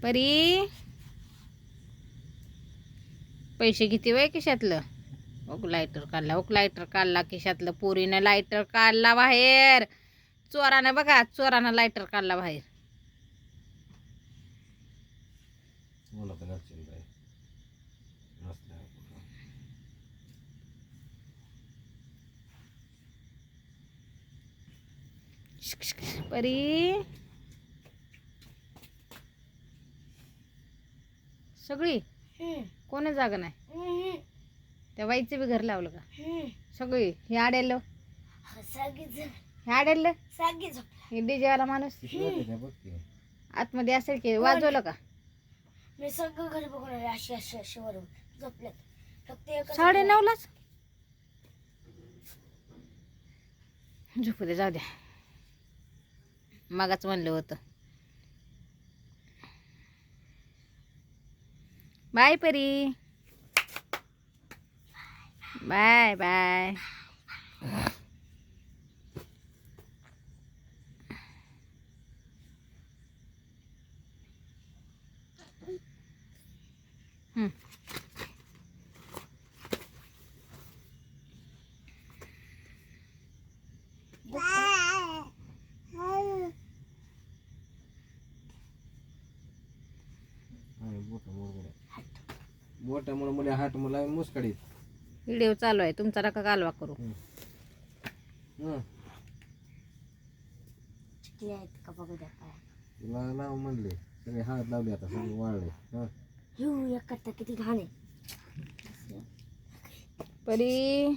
परी पैसे किती वय खिशातलं. लायटर काढला खिशातलं. पोरीनं लायटर काढला बाहेर. चोरानं बघा, चोरानं लायटर काढला बाहेर. परी सगळी कोणी जागा नाही. त्या बाईचं बी घर लावलं का सगळी. हे आडेल हे डीजेवाला माणूस आतमध्ये असेल की वाजवलं का. मी सगळं घरी बघून आले. अशी अशी अशी वरून झोपल्यात. फक्त 9:30लाच झोपू दे, जाऊ द्या. मगाच म्हणलं होतं. बाय परी, बाय बाय. मोठ्या मुळे हात मला मुसकडीत. व्हिडिओ चालू आहे तुमचा, नका कालवा करू. चिकले आहेत का बघू द्या. तुला लाव म्हणले सगळे हात लावले, आता सगळे वाळले. एक करता किती घाण आहे. परी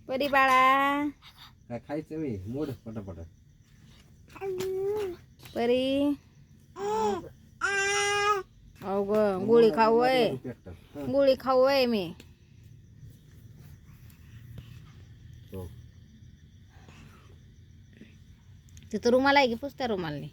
परी बाळा, काय खायचं मी मोड पटापट. परी अव गोळी खाऊ आहे, गोळी खाऊ आहे मी. तिथं रुमाल आहे की पुसत्या रुमालने.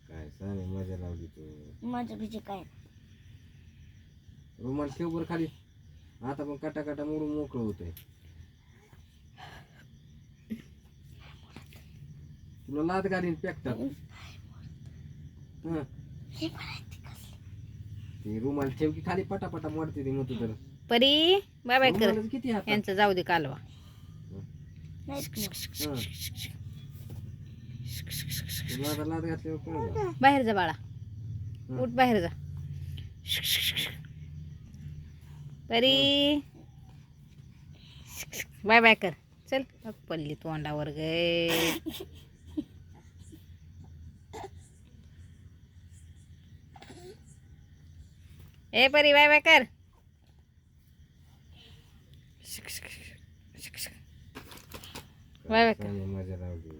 काय सांग मजा लावली तू. माझं बीजे काय रुमाल ठेव बरं खाली. आता पण काटा काटा मोडून मोकळं होतंय. तुला लाद घालीन पॅकटात. ते रुमाल ठेव की खाली, पटापटा मोडते ती मग तर. परी बाय बाय कर. रुमालाचं किती हात. यांचं जाऊ दे कालवा. तुला लाद घातल्यावर कळलं. बाहेर जा बाळा, उठ बाहेर जा. परी बाय बाय कर. चल पडली तोंडावर गे. ए परी बाय बाय कर. बाय बाय कर. मजा लावली.